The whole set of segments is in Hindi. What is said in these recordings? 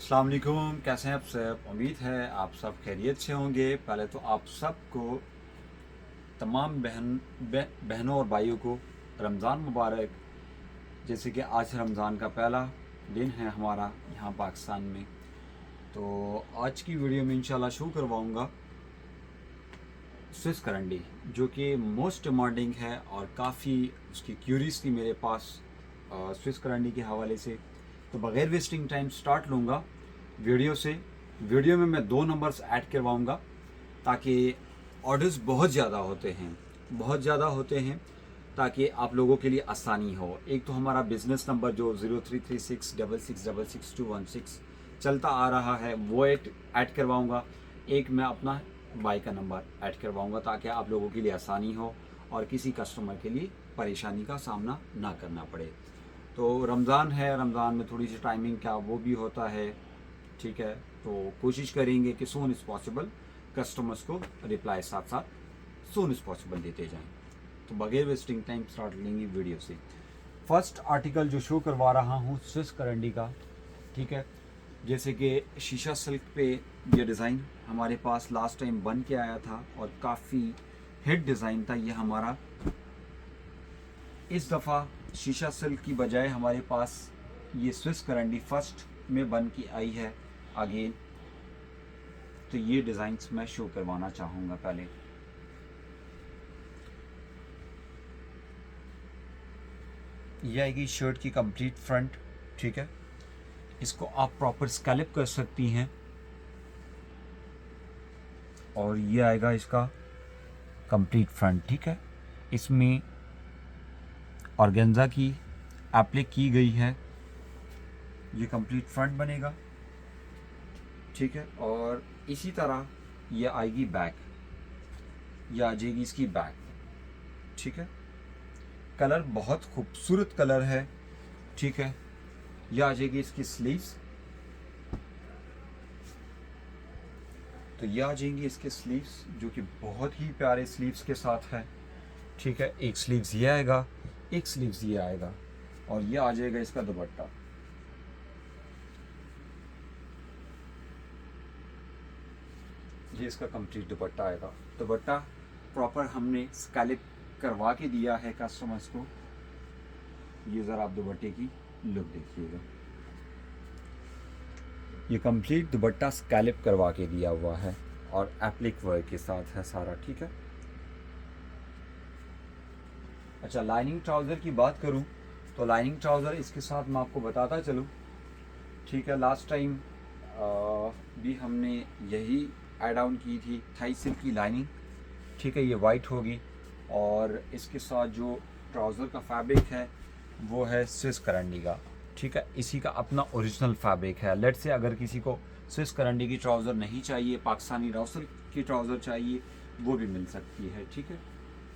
अस्सलाम वालेकुम, कैसे हैं आप सब। उम्मीद है आप सब खैरियत से होंगे। पहले तो आप सबको, तमाम बहनों और भाइयों को रमज़ान मुबारक। जैसे कि आज रमज़ान का पहला दिन है हमारा यहाँ पाकिस्तान में, तो आज की वीडियो में इंशाल्लाह शो करवाऊँगा स्विस करंडी, जो कि मोस्ट डिमांडिंग है और काफ़ी उसकी क्यूरीज थी मेरे पास स्विस करंडी के हवाले से। तो बग़ैर वेस्टिंग टाइम स्टार्ट लूँगा वीडियो से। वीडियो में मैं 2 नंबर्स ऐड करवाऊँगा ताकि ऑर्डर्स बहुत ज़्यादा होते हैं ताकि आप लोगों के लिए आसानी हो। एक तो हमारा बिज़नेस नंबर जो 033666666216 चलता आ रहा है वो एक ऐड करवाऊँगा। एक मैं अपना बाई का नंबर ऐड करवाऊँगा ताकि आप लोगों के लिए आसानी हो और किसी कस्टमर के लिए परेशानी का सामना ना करना पड़े। तो रमज़ान है, रमज़ान में थोड़ी सी टाइमिंग का वो भी होता है, ठीक है। तो कोशिश करेंगे कि सून इज़ पॉसिबल कस्टमर्स को रिप्लाई साथ साथ सून इज़ पॉसिबल देते जाएं। तो बगैर वेस्टिंग टाइम स्टार्ट लेंगे वीडियो से। फर्स्ट आर्टिकल जो शो करवा रहा हूँ स्विस करंडी का, ठीक है। जैसे कि शीशा सिल्क पे ये डिज़ाइन हमारे पास लास्ट टाइम बन के आया था और काफ़ी हिट डिज़ाइन था ये हमारा। इस दफ़ा शीशा सिल्क की बजाय हमारे पास ये स्विस करंडी फर्स्ट में बन के आई है अगेन। तो ये डिज़ाइंस मैं शो करवाना चाहूँगा। पहले ये आएगी शर्ट की कंप्लीट फ्रंट, ठीक है। इसको आप प्रॉपर स्कैल्प कर सकती हैं और ये आएगा इसका कंप्लीट फ्रंट, ठीक है। इसमें ऑर्गेन्जा की एप्लिक की गई है, ये कंप्लीट फ्रंट बनेगा, ठीक है। और इसी तरह ये आएगी बैक, ये आ जाएगी इसकी बैक, ठीक है। कलर बहुत खूबसूरत कलर है, ठीक है। ये आ जाएगी इसकी स्लीव्स, तो ये आ जाएंगी इसके स्लीव्स जो कि बहुत ही प्यारे स्लीव्स के साथ है, ठीक है। एक स्लीव्स ये आएगा, एक स्लीव्स ये आएगा और ये आ जाएगा इसका दुपट्टा। ये इसका कंप्लीट दुपट्टा आएगा। दुपट्टा प्रॉपर हमने स्कैल्प करवा के दिया है कस्टमर्स को। ये ज़रा आप दुपट्टे की लुक देखिएगा, ये कंप्लीट दुपट्टा स्कैल्प करवा के दिया हुआ है और एप्लिक वर्क के साथ है सारा, ठीक है। अच्छा, लाइनिंग ट्राउज़र की बात करूं तो लाइनिंग ट्राउज़र इसके साथ मैं आपको बताता चलूं, ठीक है। लास्ट टाइम भी हमने यही ऐड ऑन की थी थाई सिल्क की लाइनिंग, ठीक है। ये वाइट होगी और इसके साथ जो ट्राउज़र का फैब्रिक है वो है स्विस करंडी का, ठीक है। इसी का अपना ओरिजिनल फैब्रिक है। लेट से अगर किसी को स्विस करंडी की ट्राउज़र नहीं चाहिए, पाकिस्तानी राउसल की ट्राउज़र चाहिए, वो भी मिल सकती है, ठीक है।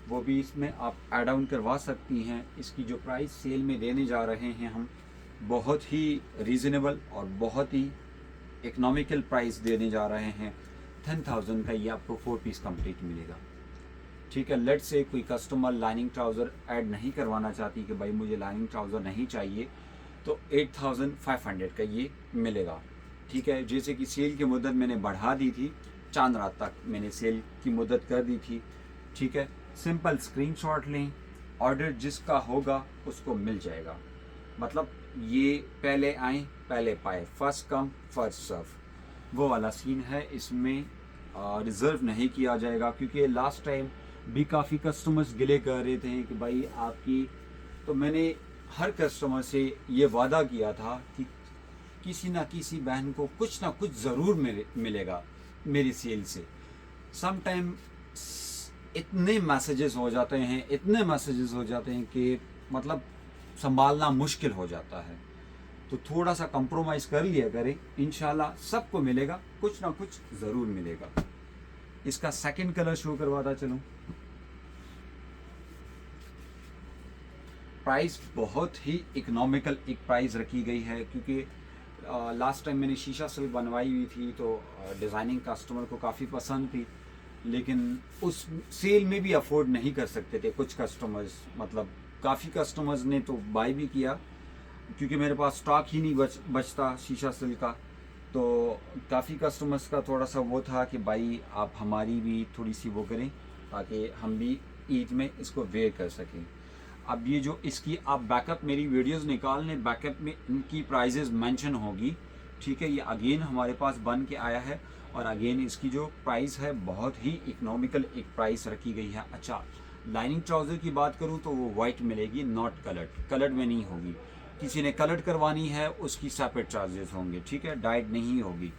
वो भी इसमें आप ऐड ऑन करवा सकती हैं। इसकी जो प्राइस सेल में देने जा रहे हैं हम, बहुत ही रीज़नेबल और बहुत ही इकनॉमिकल प्राइस देने जा रहे हैं। 10,000 का ये आपको 4 पीस कंप्लीट मिलेगा, ठीक है। लेट से कोई कस्टमर लाइनिंग ट्राउज़र ऐड नहीं करवाना चाहती कि भाई मुझे लाइनिंग ट्राउज़र नहीं चाहिए, तो 8,500 का ये मिलेगा, ठीक है। जैसे कि सेल की मुद्दत मैंने बढ़ा दी थी, चांद रात तक मैंने सेल की मुद्दत कर दी थी, ठीक है। सिंपल स्क्रीनशॉट लें, ऑर्डर जिसका होगा उसको मिल जाएगा। मतलब ये पहले आए पहले पाए, फर्स्ट कम फर्स्ट सर्व वो वाला सीन है। इसमें रिज़र्व नहीं किया जाएगा, क्योंकि लास्ट टाइम भी काफ़ी कस्टमर्स गिले कर रहे थे कि भाई आपकी, तो मैंने हर कस्टमर से ये वादा किया था कि किसी ना किसी बहन को कुछ ना कुछ ज़रूर मिलेगा मेरी सेल से। सम टाइम इतने मैसेजेस हो जाते हैं कि मतलब संभालना मुश्किल हो जाता है। तो थोड़ा सा कंप्रोमाइज़ कर लिया करें, इंशाल्लाह सबको मिलेगा, कुछ ना कुछ ज़रूर मिलेगा। इसका सेकंड कलर शो करवाता चलूँ। प्राइस बहुत ही इकोनॉमिकल एक प्राइस रखी गई है, क्योंकि लास्ट टाइम मैंने शीशा सिल्क बनवाई हुई थी तो डिज़ाइनिंग कस्टमर को काफ़ी पसंद थी, लेकिन उस सेल में भी अफोर्ड नहीं कर सकते थे कुछ कस्टमर्स। मतलब काफ़ी कस्टमर्स ने तो बाय भी किया, क्योंकि मेरे पास स्टॉक ही नहीं बचता शीशा सिल्क का। तो काफ़ी कस्टमर्स का थोड़ा सा वो था कि भाई आप हमारी भी थोड़ी सी वो करें ताकि हम भी ईद में इसको वेयर कर सकें। अब ये जो इसकी आप बैकअप मेरी वीडियोस निकाल लें, बैकअप में इनकी प्राइजेस मेंशन होगी, ठीक है। ये अगेन हमारे पास बन के आया है और अगेन इसकी जो प्राइस है बहुत ही इकोनॉमिकल एक प्राइस रखी गई है। अच्छा, लाइनिंग ट्राउज़र की बात करूँ तो वो वाइट मिलेगी, नॉट कलर्ड, कलर्ड में नहीं होगी। किसी ने कलर्ड करवानी है उसकी सेपरेट चार्जेस होंगे, ठीक है, डाइट नहीं होगी।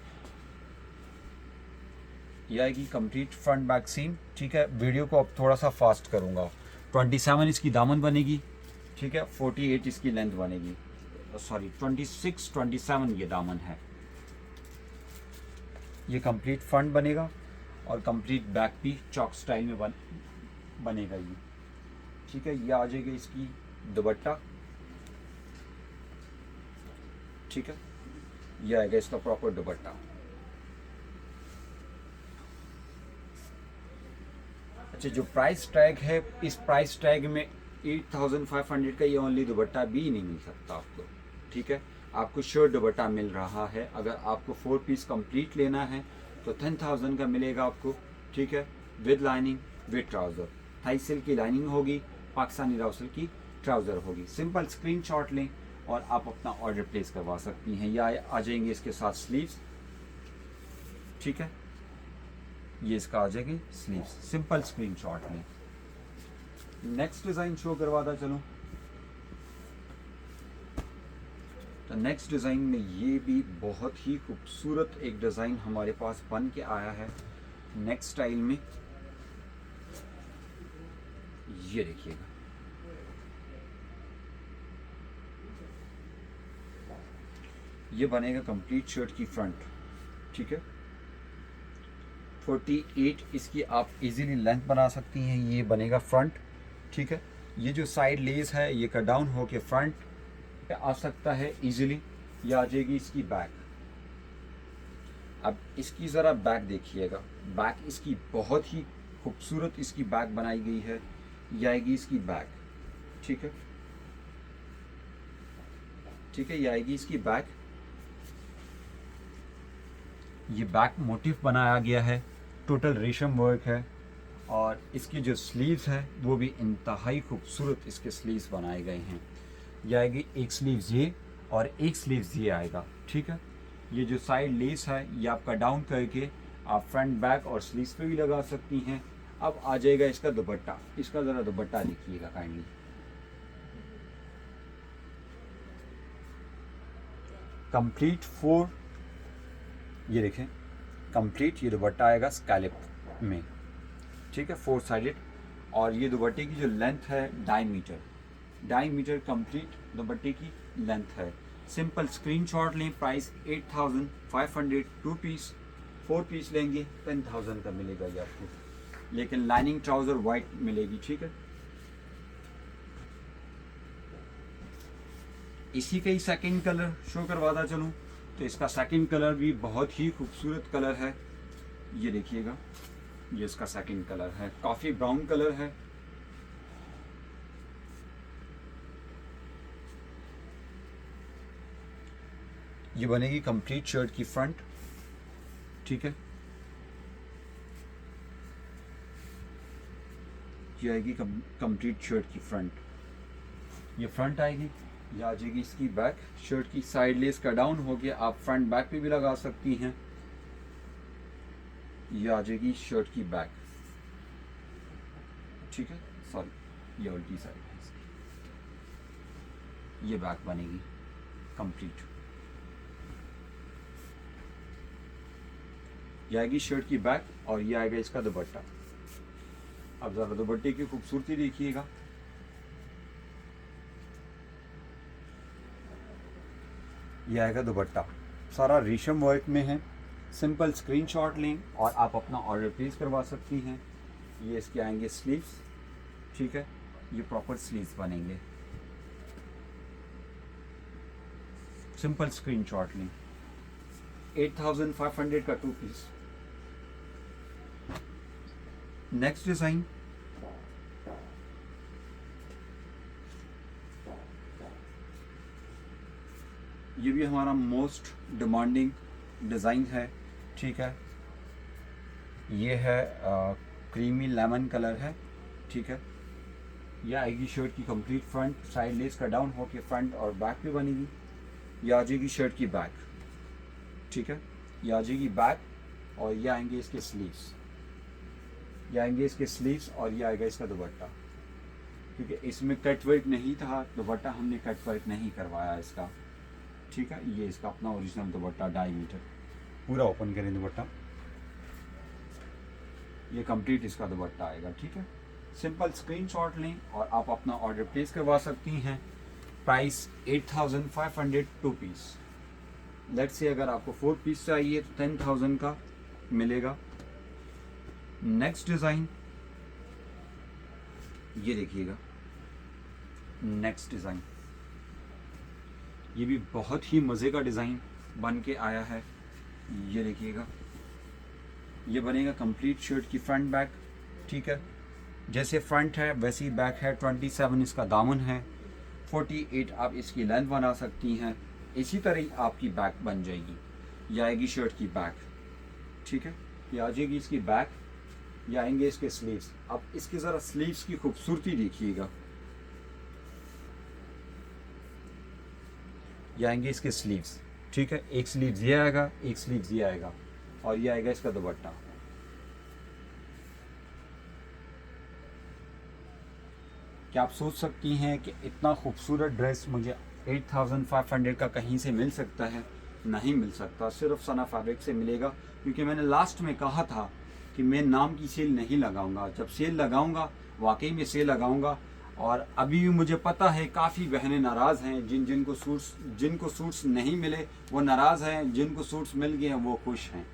यह आएगी कंप्लीट फ्रंट बैक सीम, ठीक है। वीडियो को अब थोड़ा सा फास्ट करूँगा। 27 इसकी दामन बनेगी, ठीक है। 48 इसकी लेंथ बनेगी, सॉरी 26 27 ये दामन है। ये कंप्लीट फ्रंट बनेगा और कंप्लीट बैक भी चॉक स्टाइल में बनेगा ये, ठीक है। ये आ जाएगा इसकी दुपट्टा, ठीक है। ये आएगा इसका प्रॉपर दुपट्टा। अच्छा, जो प्राइस टैग है, इस प्राइस टैग में 8500 का ये ओनली दुपट्टा भी नहीं मिल सकता आपको, ठीक है। आपको शर्ट दुपट्टा मिल रहा है। अगर आपको 4 पीस कंप्लीट लेना है तो 10,000 का मिलेगा आपको, ठीक है, with lining, with trouser. Thai silk की लाइनिंग होगी, पाकिस्तानी राव सिल्क की ट्राउज़र होगी। सिंपल स्क्रीनशॉट लें और आप अपना ऑर्डर प्लेस करवा सकती हैं। या आ जाएंगे इसके साथ स्लीव्स, ठीक है। ये इसका आ जाएगी स्लीव्स, सिंपल स्क्रीनशॉट लें। नेक्स्ट डिज़ाइन शो करवाता चलूँ तो नेक्स्ट डिज़ाइन में ये भी बहुत ही खूबसूरत एक डिज़ाइन हमारे पास बन के आया है नेक्स्ट स्टाइल में। ये देखिएगा, ये बनेगा कंप्लीट शर्ट की फ्रंट, ठीक है। 48 इसकी आप इजीली लेंथ बना सकती हैं। ये बनेगा फ्रंट, ठीक है। ये जो साइड लेस है ये कट डाउन होके फ्रंट पे आ सकता है इजीली। ये आ जाएगी इसकी बैक। अब इसकी ज़रा बैक देखिएगा, बैक इसकी बहुत ही खूबसूरत इसकी बैक बनाई गई है। ये आएगी इसकी बैक, ठीक है, ठीक है। ये आएगी इसकी बैक। ये बैक मोटिफ बनाया गया है, टोटल रेशम वर्क है। और इसकी जो स्लीव्स है वो भी इंतहाई खूबसूरत इसके स्लीव्स बनाए गए हैं। ये आएगी एक स्लीव्स ये और एक स्लीव्स ये आएगा, ठीक है। ये जो साइड लेस है ये आपका डाउन करके आप फ्रंट बैक और स्लीव्स पे भी लगा सकती हैं। अब आ जाएगा इसका दुपट्टा। इसका ज़रा दुपट्टा देखिएगा काइंडली। कंप्लीट 4, ये देखें, कंप्लीट ये दुपट्टा आएगा स्कैलप में, ठीक है, 4 साइडेड। और ये दुपट्टे की जो लेंथ है 2.5 मीटर कंप्लीट दुपट्टे की लेंथ है। सिंपल स्क्रीनशॉट लें। प्राइस 8500, 2 पीस, 4 पीस लेंगे 10,000 का मिलेगा ये आपको, लेकिन लाइनिंग ट्राउज़र वाइट मिलेगी, ठीक है। इसी का ही सेकंड कलर शो करवाता चलूँ तो इसका सेकंड कलर भी बहुत ही खूबसूरत कलर है। ये देखिएगा, ये इसका सेकंड कलर है, कॉफ़ी ब्राउन कलर है। ये बनेगी कंप्लीट शर्ट की फ्रंट, ठीक है। ये आएगी कंप्लीट शर्ट की फ्रंट, ये फ्रंट आएगी। ये आ जाएगी इसकी बैक। शर्ट की साइड लेस का डाउन हो गया, आप फ्रंट बैक पे भी लगा सकती हैं। ये आ जाएगी शर्ट की बैक, ठीक है, सॉरी ये उल्टी साइड है इसकी। ये बैक बनेगी कंप्लीट। ये आएगी शर्ट की बैक और ये आएगा इसका दुपट्टा। अब ज़रा दुपट्टे की खूबसूरती देखिएगा। ये आएगा दुपट्टा, सारा रेशम वर्क में है। सिंपल स्क्रीनशॉट लें और आप अपना ऑर्डर प्लेस करवा सकती हैं। ये इसके आएंगे स्लीव्स, ठीक है, ये प्रॉपर स्लीव्स बनेंगे। सिंपल स्क्रीनशॉट लें। 8500 का 2 पीस। नेक्स्ट डिज़ाइन, ये भी हमारा मोस्ट डिमांडिंग डिज़ाइन है, ठीक है। ये है क्रीमी लेमन कलर है, ठीक है। ये आएगी शर्ट की कंप्लीट फ्रंट, साइड लेस का डाउन होके फ्रंट और बैक पे बनेगी। ये आ जाएगी शर्ट की बैक, ठीक है। ये आ जाएगी बैक और ये आएंगे इसके स्लीव्स, ये आएंगे इसके स्लीव्स और ये आएगा इसका दुपट्टा। क्योंकि इसमें कट वर्क नहीं था, दुपट्टा हमने कट वर्क नहीं करवाया इसका, ठीक है। ये इसका अपना ओरिजिनल दुपट्टा 2.5 मीटर। पूरा ओपन करें दुपट्टा, ये कंप्लीट इसका दुपट्टा आएगा, ठीक है। सिंपल स्क्रीनशॉट लें और आप अपना ऑर्डर प्लेस करवा सकती हैं। Price 8500 2 piece. लेट्स से अगर आपको 4 पीस चाहिए तो 10,000 का मिलेगा। नेक्स्ट डिज़ाइन ये देखिएगा, नेक्स्ट डिज़ाइन ये भी बहुत ही मज़े का डिज़ाइन बन के आया है। ये देखिएगा, ये बनेगा कंप्लीट शर्ट की फ्रंट बैक, ठीक है। जैसे फ्रंट है वैसे ही बैक है। 27 इसका दामन है, 48 आप इसकी लेंथ बना सकती हैं। इसी तरह ही आपकी बैक बन जाएगी। ये आएगी शर्ट की बैक, ठीक है। ये आ जाएगी इसकी बैक, ये आएंगे इसके स्लीव्स। अब इसके ज़रा स्लीव्स की खूबसूरती देखिएगा। ये आएंगे इसके स्लीव्स, ठीक है। एक स्लीव्स ये आएगा, एक स्लीव्स ये आएगा और ये आएगा इसका दुपट्टा। क्या आप सोच सकती हैं कि इतना खूबसूरत ड्रेस मुझे 8500 का कहीं से मिल सकता है? नहीं मिल सकता, सिर्फ सना फैब्रिक से मिलेगा। क्योंकि मैंने लास्ट में कहा था कि मैं नाम की सेल नहीं लगाऊंगा। जब सेल लगाऊंगा वाकई में सेल लगाऊंगा। और अभी भी मुझे पता है काफ़ी बहनें नाराज़ हैं, जिनको सूट्स नहीं मिले वो नाराज़ हैं, जिनको सूट्स मिल गए हैं वो खुश हैं।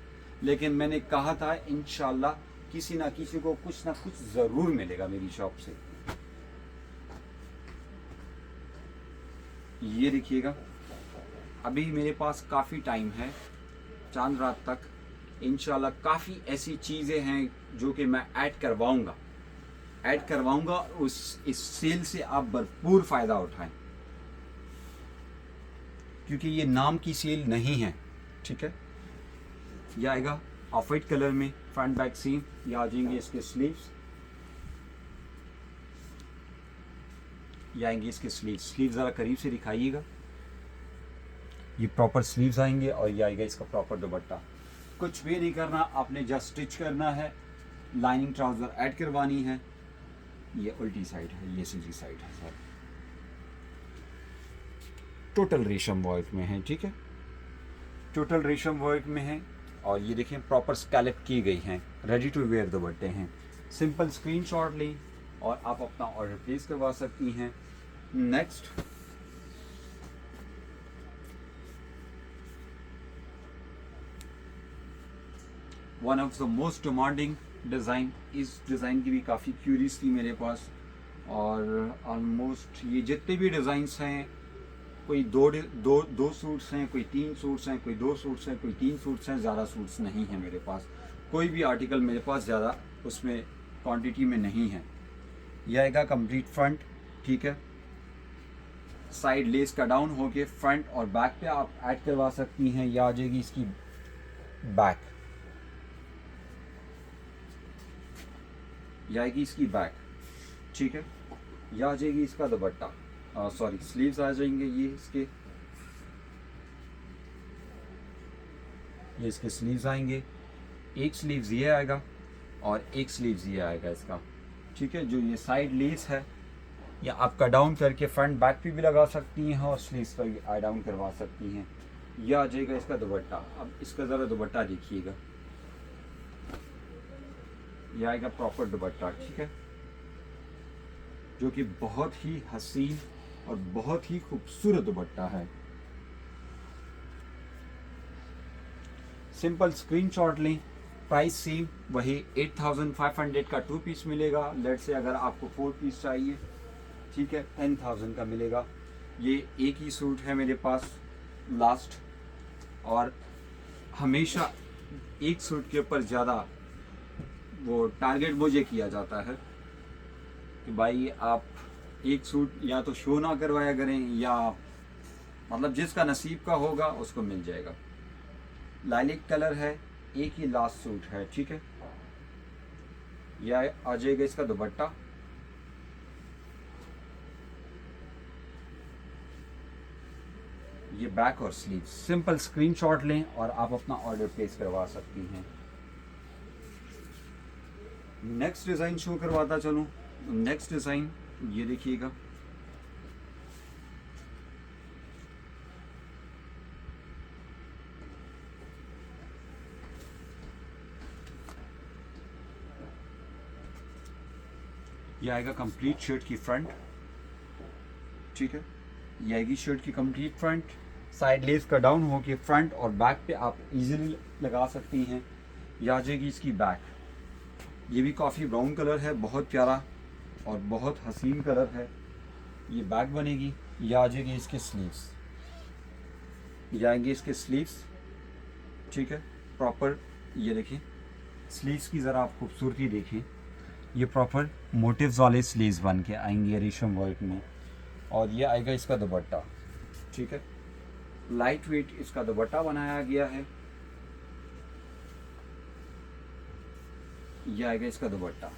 लेकिन मैंने कहा था इंशाल्लाह किसी ना किसी को कुछ ना कुछ ज़रूर मिलेगा मेरी शॉप से। ये देखिएगा, अभी मेरे पास काफ़ी टाइम है, चांद रात तक इंशाल्लाह काफ़ी ऐसी चीज़ें हैं जो कि मैं ऐड करवाऊंगा। इस सेल से आप भरपूर फ़ायदा उठाएं, क्योंकि ये नाम की सेल नहीं है, ठीक है। यह आएगा ऑफ वाइट कलर में, फ्रंट बैक सेम। ये आ जाएंगे इसके स्लीव्स, ये आएंगे इसके स्लीव ज़रा करीब से दिखाइएगा। ये प्रॉपर स्लीव्स आएंगे और ये आएगा इसका प्रॉपर दुपट्टा। कुछ भी नहीं करना, आपने जस्ट स्टिच करना है। लाइनिंग ट्राउज़र ऐड करवानी है। ये उल्टी साइड है, ये सीधी साइड है सर। टोटल रेशम वर्क में है, ठीक है। टोटल रेशम वर्क में है और ये देखें प्रॉपर स्कैलप की गई हैं, रेडी टू वेयर दुपट्टे हैं। सिंपल स्क्रीनशॉट लें और आप अपना ऑर्डर प्लेस करवा सकती हैं। Next one of the most demanding design. इस डिज़ाइन की भी काफ़ी क्यूरीज थी मेरे पास और ऑलमोस्ट ये जितने भी डिज़ाइंस हैं, कोई दो सूट्स हैं, कोई 3 सूट्स हैं, कोई 2 सूट्स हैं, कोई 3 सूट्स हैं, ज़्यादा सूट्स नहीं हैं मेरे पास। कोई भी आर्टिकल मेरे पास ज़्यादा उसमें क्वांटिटी में नहीं है। यह आएगा कंप्लीट फ्रंट, ठीक है। साइड लेस का डाउन होके फ्रंट और बैक पे आप ऐड करवा सकती हैं। यह आ जाएगी इसकी बैक, यह आएगी इसकी बैक, ठीक है। यह आ जाएगी इसका दुपट्टा, सॉरी स्लीव्स आ जाएंगे ये इसके स्लीव्स आएंगे। एक स्लीव्स ये आएगा और एक स्लीव्स ये आएगा इसका, ठीक है। जो ये साइड लेस है या आप कट डाउन करके फ्रंट बैक पे भी लगा सकती हैं और स्लीव्स पर भी आई डाउन करवा सकती हैं। यह आ जाएगा इसका दुपट्टा। अब इसका ज़रा दुपट्टा देखिएगा, यह आएगा प्रॉपर दुपट्टा, ठीक है, जो कि बहुत ही हसीन और बहुत ही खूबसूरत दुपट्टा है। सिंपल स्क्रीनशॉट लें। प्राइस सेम वही 8500 का 2 पीस मिलेगा। लेट से अगर आपको 4 पीस चाहिए, ठीक है, 10,000 का मिलेगा। ये एक ही सूट है मेरे पास लास्ट, और हमेशा एक सूट के ऊपर ज़्यादा वो टारगेट मुझे किया जाता है कि भाई आप एक सूट या तो शो ना करवाया करें, या मतलब जिसका नसीब का होगा उसको मिल जाएगा। लाइलिक कलर है, एक ही लास्ट सूट है, ठीक है। यह आ जाएगा इसका दुपट्टा। ये बैक और स्लीव। सिंपल स्क्रीनशॉट लें और आप अपना ऑर्डर प्लेस करवा सकती हैं। नेक्स्ट डिज़ाइन शो करवाता चलूँ। नेक्स्ट डिज़ाइन ये देखिएगा, ये आएगा कंप्लीट शर्ट की फ्रंट, ठीक है। ये आएगी शर्ट की कंप्लीट फ्रंट, साइड लेस का डाउन हो के फ्रंट और बैक पे आप इजीली लगा सकती हैं। ये आ जाएगी इसकी बैक। ये भी काफ़ी ब्राउन कलर है, बहुत प्यारा और बहुत हसीन कलर है। ये बैक बनेगी। ये आ जाएगी इसके स्लीव्स, ये आएंगे इसके स्लीव्स, ठीक है। प्रॉपर ये देखिए स्लीव्स की ज़रा आप खूबसूरती देखें। ये प्रॉपर मोटिव्स वाले स्लीव्स बन के आएंगे रेशम वर्क में। और ये आएगा इसका दुपट्टा, ठीक है। लाइट वेट इसका दुपट्टा बनाया गया है। ये आएगा इसका दुपट्टा।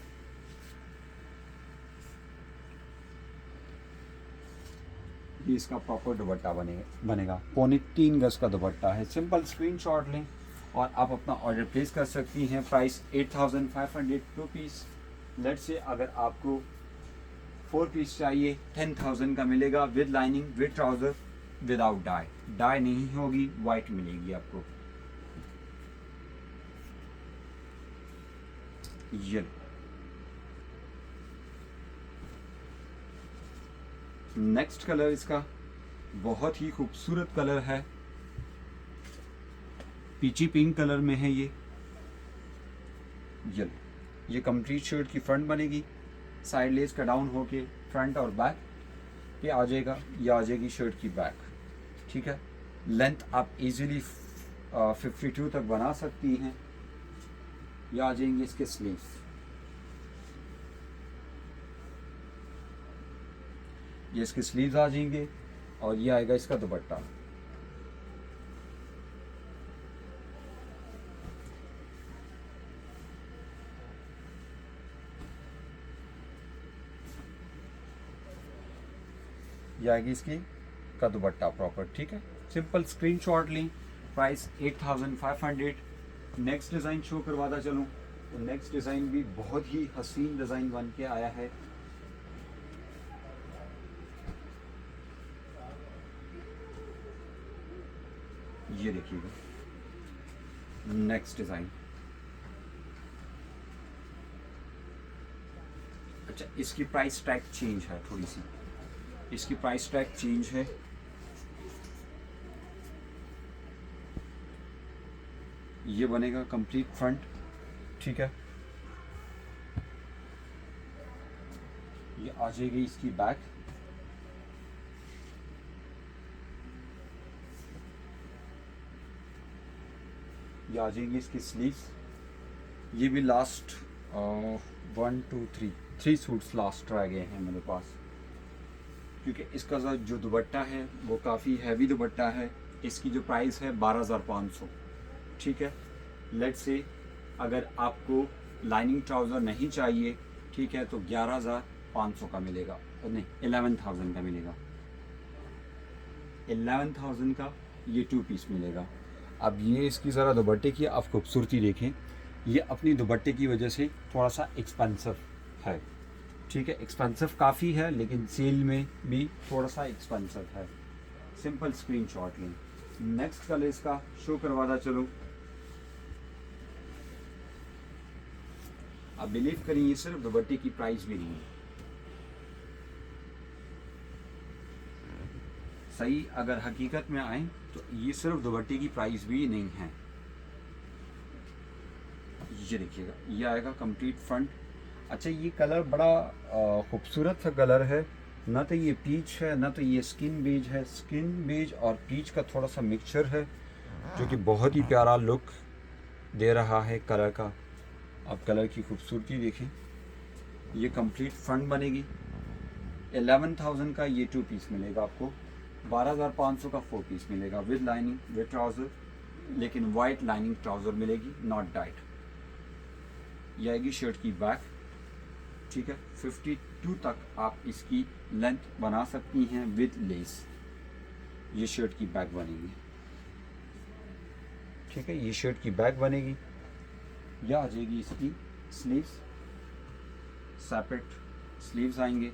ये इसका प्रॉपर दुपट्टा बनेगा। 3.25 गज का दुपट्टा है। सिंपल स्क्रीनशॉट लें और आप अपना ऑर्डर प्लेस कर सकती हैं। Price 8500 rupees. लेट्स से अगर आपको 4 पीस चाहिए 10,000 का मिलेगा, with lining, with trouser, without dye. Dye नहीं होगी, वाइट मिलेगी आपको। ये नेक्स्ट कलर इसका बहुत ही खूबसूरत कलर है, पीची पिंक कलर में है। ये कंप्लीट शर्ट की फ्रंट बनेगी, साइड लेस का डाउन होके फ्रंट और बैक पे आ जाएगा। ये आ जाएगी शर्ट की बैक, ठीक है। लेंथ आप इजीली 52 तक बना सकती हैं। ये आ जाएंगे इसके स्लीव्स। ये इसके स्लीव्स आ जाएंगे और ये आएगा इसका दुपट्टा। ये आएगी इसकी का दुपट्टा प्रॉपर, ठीक है। सिंपल स्क्रीनशॉट लें। प्राइस 8500। नेक्स्ट डिज़ाइन शो करवाता चलूँ तो नेक्स्ट डिज़ाइन भी बहुत ही हसीन डिज़ाइन बन के आया है। ये देखिएगा नेक्स्ट डिज़ाइन। अच्छा, इसकी प्राइस टैग चेंज है थोड़ी सी। इसकी प्राइस टैग चेंज है। ये बनेगा कंप्लीट फ्रंट, ठीक है। ये आ जाएगी इसकी बैक। ये आ जाएंगी इसकी स्लीव्स। ये भी लास्ट 1 2 3 सूट्स लास्ट रह गए हैं मेरे पास, क्योंकि इसका जो दुपट्टा है वो काफ़ी हैवी दुपट्टा है। इसकी जो प्राइस है 12,500, ठीक है। लेट्स से अगर आपको लाइनिंग ट्राउज़र नहीं चाहिए, ठीक है, तो 11,500 का मिलेगा, नहीं 11,000 का मिलेगा। 11,000 का ये 2 पीस मिलेगा। अब ये इसकी ज़रा दुपट्टे की आप खूबसूरती देखें। ये अपनी दुपट्टे की वजह से थोड़ा सा एक्सपेंसिव है, ठीक है। एक्सपेंसिव काफ़ी है, लेकिन सेल में भी थोड़ा सा एक्सपेंसिव है। सिंपल स्क्रीनशॉट लें। नेक्स्ट कलर इसका शो करवाता चलो। आप बिलीव करें, ये सिर्फ दुपट्टे की प्राइस भी नहीं है। सही अगर हकीकत में आए तो ये सिर्फ दुपट्टे की प्राइस भी नहीं है। ये देखिएगा, ये आएगा कंप्लीट फ्रंट। अच्छा, ये कलर बड़ा खूबसूरत सा कलर है। ना तो ये पीच है, ना तो ये स्किन बेज है। स्किन बेज और पीच का थोड़ा सा मिक्सचर है, जो कि बहुत ही प्यारा लुक दे रहा है कलर का। आप कलर की खूबसूरती देखें। ये कंप्लीट फ्रंट बनेगी। 11,000 का ये 2 पीस मिलेगा आपको। 12,500 का 4 पीस मिलेगा, विद लाइनिंग, विद ट्राउज़र, लेकिन वाइट लाइनिंग ट्राउज़र मिलेगी, नॉट डाइट। ये आएगी शर्ट की बैक, ठीक है। 52 तक आप इसकी लेंथ बना सकती हैं विद लेस। ये शर्ट की बैक बनेगी, ठीक है। ये शर्ट की बैक बनेगी। यह आ जाएगी इसकी स्लीव्स, सेपरेट स्लीव्स आएंगे,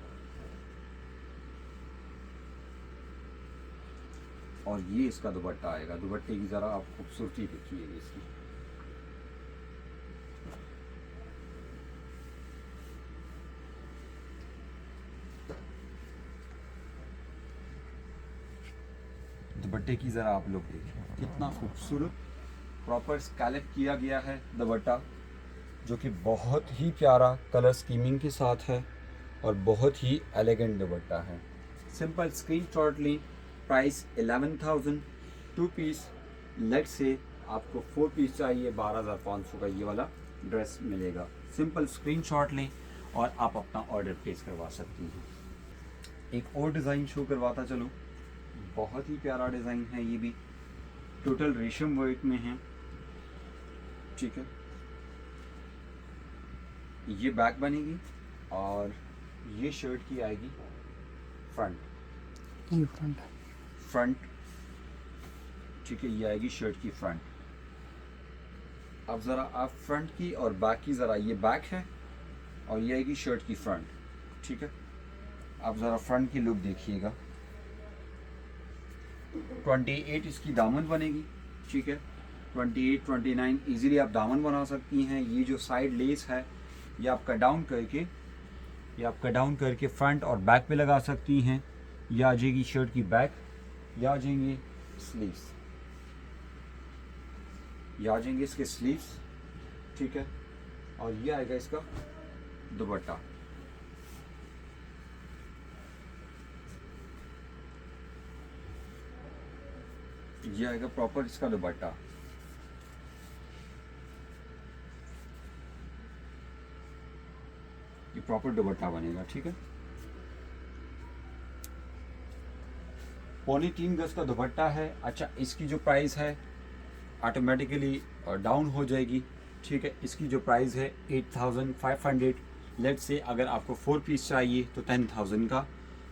और ये इसका दुपट्टा आएगा। दुपट्टे की ज़रा आप खूबसूरती देखिएगा इसकी। दुपट्टे की ज़रा आप लोग देखिए कितना खूबसूरत प्रॉपर स्कैलप किया गया है दुपट्टा, जो कि बहुत ही प्यारा कलर स्कीमिंग के साथ है और बहुत ही एलिगेंट दुपट्टा है। सिंपल स्क्रीनशॉट लें। Price 11,000, 2 piece. लेट से आपको 4 पीस चाहिए, 12,500 का ये वाला ड्रेस मिलेगा। सिंपल स्क्रीनशॉट लें और आप अपना ऑर्डर प्लेस करवा सकती हैं। एक और डिज़ाइन शो करवाता चलो, बहुत ही प्यारा डिज़ाइन है ये भी, टोटल रेशम वर्क में है, ठीक है। ये बैक बनेगी और ये शर्ट की आएगी फ्रंट, ये फ्रंट, ठीक है। ये आएगी शर्ट की फ्रंट। अब ज़रा आप फ्रंट की और बैक की, ज़रा ये बैक है और ये आएगी शर्ट की फ्रंट, ठीक है। आप ज़रा फ्रंट की लुक देखिएगा। 28 इसकी दामन बनेगी, ठीक है। 28, 29 इजीली आप दामन बना सकती हैं। ये जो साइड लेस है ये आप कट डाउन करके फ्रंट और बैक पे लगा सकती हैं। ये आ जाएगी शर्ट की बैक, ये आ जाएंगे स्लीव्स, ये आ जाएंगे इसके स्लीव्स, ठीक है। और ये आएगा इसका दुपट्टा। ये आएगा प्रॉपर इसका दुपट्टा। ये प्रॉपर दुपट्टा बनेगा, ठीक है। 3.25 गज का दुपट्टा है। अच्छा, इसकी जो प्राइस है ऑटोमेटिकली डाउन हो जाएगी, ठीक है। इसकी जो प्राइस है 8,500। लेट से अगर आपको 4 पीस चाहिए तो 10,000 का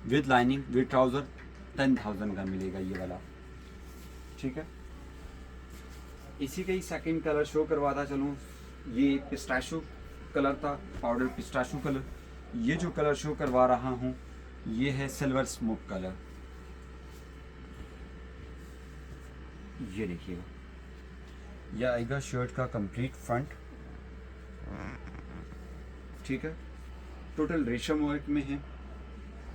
विद लाइनिंग विद ट्राउज़र 10,000 का मिलेगा ये वाला, ठीक है। इसी का ही सेकंड कलर शो करवाता चलूँ। ये पिस्ताशो कलर था, पाउडर पिस्ताशो कलर। ये जो कलर शो करवा रहा हूँ ये है सिल्वर स्मोक कलर। ये देखिएगा, यह आएगा शर्ट का कंप्लीट फ्रंट, ठीक है। टोटल रेशम वर्क में है।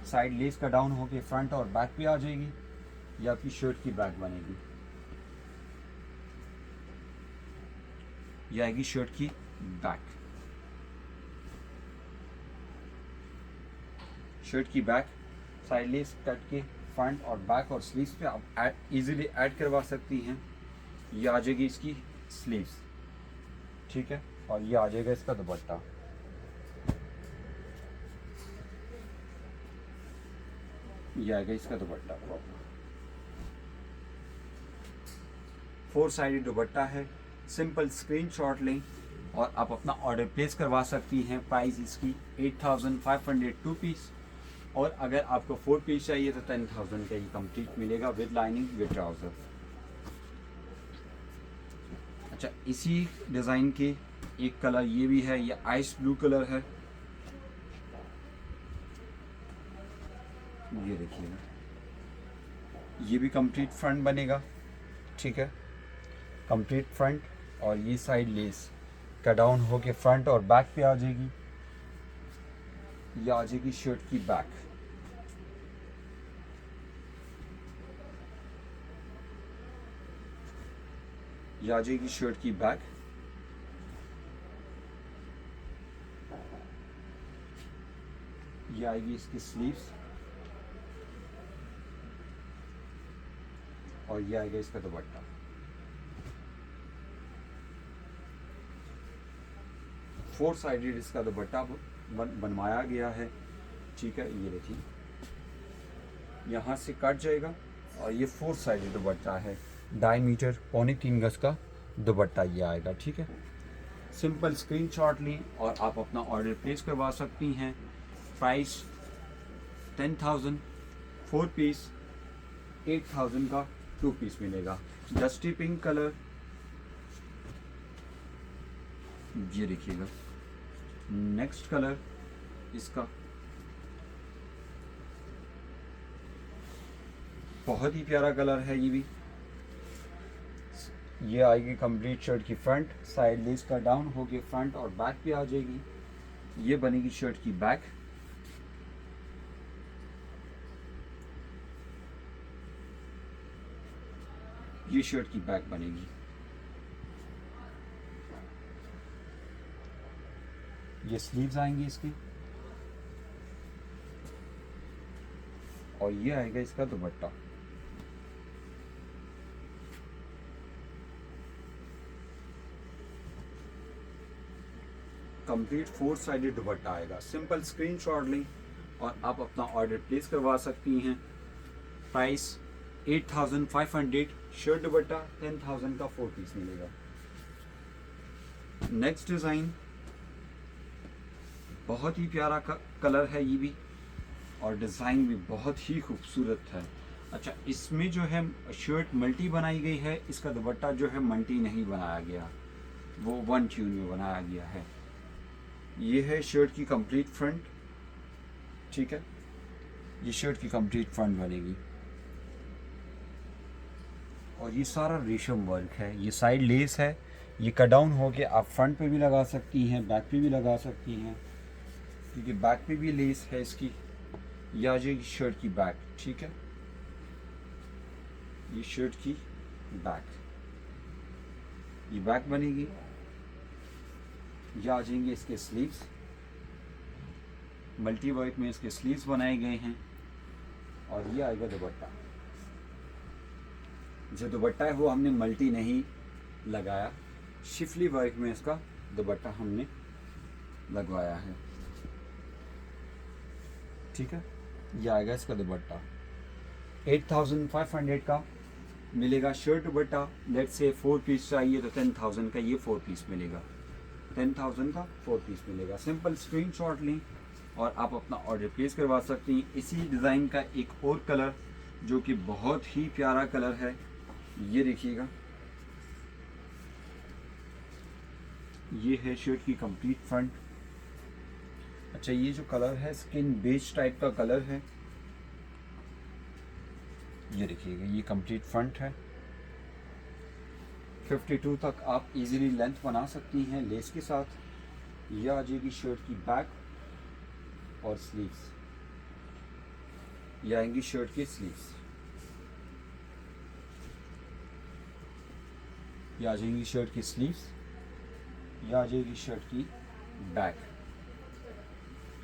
साइड लेस का डाउन होके फ्रंट और बैक पे आ जाएगी। यह आपकी शर्ट की बैक बनेगी। यह आएगी शर्ट की बैक। शर्ट की बैक साइड लेस कट के फ्रंट और बैक और स्लीव्स पे आप इजीली ऐड करवा सकती हैं। ये आ जाएगी इसकी स्लीव्स, ठीक है। और ये आ जाएगा इसका दुपट्टा। ये आएगा इसका दुपट्टा प्रॉपर 4 साइडेड दुपट्टा है। सिंपल स्क्रीनशॉट लें और आप अपना ऑर्डर प्लेस करवा सकती हैं। प्राइस इसकी 8,500 2 पीस, और अगर आपको 4 पीस चाहिए तो 10,000 का ही कंप्लीट मिलेगा विद लाइनिंग विद ट्राउज़र। अच्छा, इसी डिज़ाइन के एक कलर ये भी है, ये आइस ब्लू कलर है। ये देखिएगा, ये भी कंप्लीट फ्रंट बनेगा, ठीक है। कंप्लीट फ्रंट और ये साइड लेस का डाउन होके फ्रंट और बैक पे आ जाएगी। ये आ जाएगी शर्ट की बैक। ये आ जाएगी शर्ट की बैक। ये आएगी इसकी स्लीव्स और ये आएगा इसका दुपट्टा। फोर साइडेड इसका दुपट्टा बनवाया गया है, ठीक है। ये देखिए, यहाँ से कट जाएगा और ये 4 साइडेड दुपट्टा है। डायमीटर 3.25 गज का दुपट्टा ये आएगा। ठीक है, सिंपल स्क्रीनशॉट लें और आप अपना ऑर्डर प्लेस करवा सकती हैं। प्राइस 10,000 4 पीस, 8,000 का 2 पीस मिलेगा। डस्टी पिंक कलर, ये देखिएगा। नेक्स्ट कलर इसका बहुत ही प्यारा कलर है ये भी। ये आएगी कंप्लीट शर्ट की फ्रंट, साइड लेस का डाउन होके फ्रंट और बैक पे आ जाएगी। ये बनेगी शर्ट की बैक। ये शर्ट की बैक बनेगी। ये स्लीव्स आएंगी इसकी और ये आएगा इसका दुपट्टा। कंप्लीट 4 साइडेड दुपट्टा आएगा। सिंपल स्क्रीनशॉट लें और आप अपना ऑर्डर प्लेस करवा सकती हैं। प्राइस 8,500, शर्ट दुपट्टा 10,000 का 4 पीस मिलेगा। नेक्स्ट डिज़ाइन बहुत ही प्यारा कलर है ये भी और डिज़ाइन भी बहुत ही खूबसूरत है। अच्छा, इसमें जो है शर्ट मल्टी बनाई गई है, इसका दुपट्टा जो है मल्टी नहीं बनाया गया, वो 1 ट्यून में बनाया गया है। ये है शर्ट की कंप्लीट फ्रंट। ठीक है, ये शर्ट की कंप्लीट फ्रंट बनेगी और ये सारा रेशम वर्क है। ये साइड लेस है, ये कट डाउन होके आप फ्रंट पे भी लगा सकती हैं, बैक पे भी लगा सकती हैं, क्योंकि बैक पे भी लेस है इसकी। ये आ जाएगी शर्ट की बैक। ठीक है, ये शर्ट की बैक, ये बैक बनेगी। ये आ जाएंगे इसके स्लीव्स, मल्टी वर्क में इसके स्लीव्स बनाए गए हैं और ये आएगा दुपट्टा। जो दुपट्टा है वो हमने मल्टी नहीं लगाया, शिफली वर्क में इसका दुपट्टा हमने लगवाया है। ठीक है, ये आएगा इसका दुपट्टा। 8,500 का मिलेगा shirt dupatta. Let's say 4 piece चाहिए तो 10,000 का ये 4 पीस मिलेगा। 10,000 का 4 पीस मिलेगा। सिंपल स्क्रीनशॉट लें और आप अपना ऑर्डर प्लेस करवा सकती हैं। इसी डिज़ाइन का एक और कलर जो कि बहुत ही प्यारा कलर है, ये देखिएगा। ये है शर्ट की कंप्लीट फ्रंट। अच्छा, ये जो कलर है स्किन बेज टाइप का कलर है, ये देखिएगा। ये कंप्लीट फ्रंट है। 52 तक आप इजीली लेंथ बना सकती हैं लेस के साथ। यह आ जाएगी शर्ट की बैक और स्लीव्स। ये आएंगी शर्ट की स्लीव्स। ये आ जाएंगी शर्ट की स्लीव्स। ये आ जाएगी शर्ट की बैक।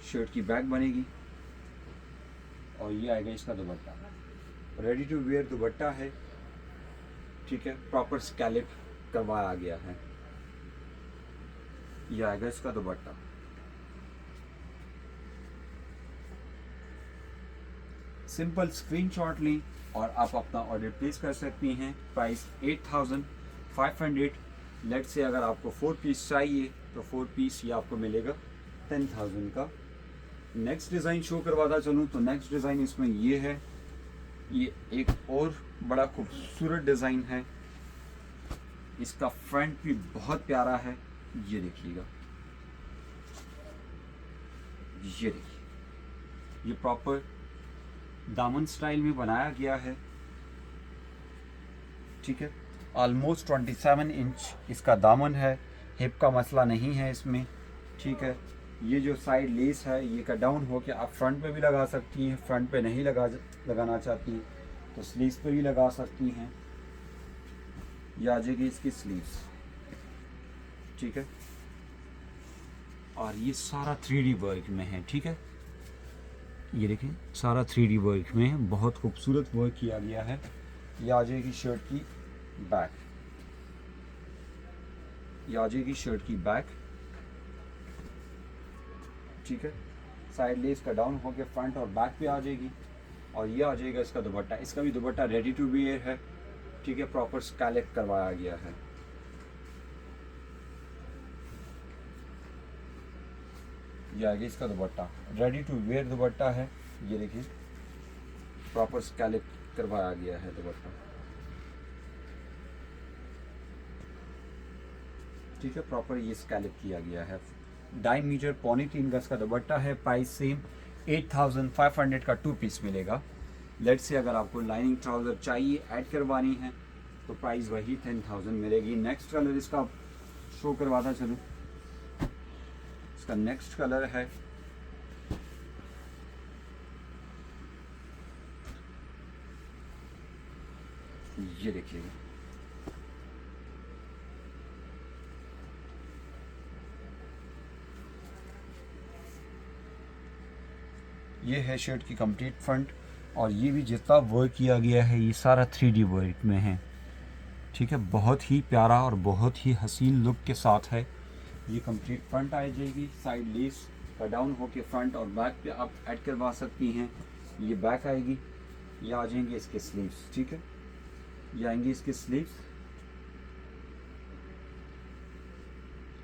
शर्ट की बैक बनेगी और ये आएगा इसका dupatta. Ready to wear dupatta है। ठीक है, प्रॉपर स्कैलप करवाया गया है। यह आएगा इसका दुपट्टा। सिंपल स्क्रीनशॉट लें और आप अपना ऑर्डर प्लेस कर सकती हैं। प्राइस 8,500। लेट से अगर आपको 4 पीस चाहिए तो 4 पीस ये आपको मिलेगा 10,000 का। नेक्स्ट डिज़ाइन शो करवाता चलूँ तो नेक्स्ट डिज़ाइन इसमें ये है। ये एक और बड़ा खूबसूरत डिज़ाइन है। इसका फ्रंट भी बहुत प्यारा है, ये देखिएगा। ये देखिए, ये प्रॉपर दामन स्टाइल में बनाया गया है। ठीक है, ऑलमोस्ट 27 इंच इसका दामन है। हिप का मसला नहीं है इसमें। ठीक है, ये जो साइड लेस है ये कट डाउन होके आप फ्रंट पे भी लगा सकती हैं। फ्रंट पे नहीं लगाना चाहती तो स्लीव्स पे भी लगा सकती हैं। ये आ जाएगी इसकी स्लीव्स। ठीक है, और ये सारा 3D वर्क में है। ठीक है, ये देखें, सारा 3D वर्क में है, बहुत खूबसूरत वर्क किया गया है। ये आ जाएगी शर्ट की बैक। ये आ जाएगी शर्ट की बैक। ठीक है, साइड लेस का डाउन होकर फ्रंट और बैक पे आ जाएगी और ये आ जाएगा इसका दुपट्टा। इसका भी दुपट्टा रेडी टू वेयर है। ठीक है, प्रॉपर स्कैलप करवाया गया है। ये आगे इसका dupatta ready to wear dupatta है। ये देखिए प्रॉपर स्कैलप करवाया गया है दुपट्टा, ठीक है, प्रॉपर ये स्कैलप किया गया है। 2.5 मीटर 3.25 गज का दुपट्टा है। प्राइस सेम 8500 का 2 पीस मिलेगा। लेट्स से अगर आपको लाइनिंग ट्राउज़र चाहिए ऐड करवानी है तो प्राइस वही 10,000 मिलेगी। नेक्स्ट कलर इसका शो करवाता चलूँ। इसका नेक्स्ट कलर है ये देखिएगा, ये है शर्ट की कंप्लीट फ्रंट और ये भी जितना वर्क किया गया है ये सारा 3D वर्क में है, ठीक है। बहुत ही प्यारा और बहुत ही हसीन लुक के साथ है। ये कंप्लीट फ्रंट आ जाएगी। साइड लेस का डाउन होके फ्रंट और बैक पे आप ऐड करवा सकती हैं। ये बैक आएगी। ये आ जाएंगे इसके स्लीव्स, ठीक है, ये आएंगे इसके स्लीव्स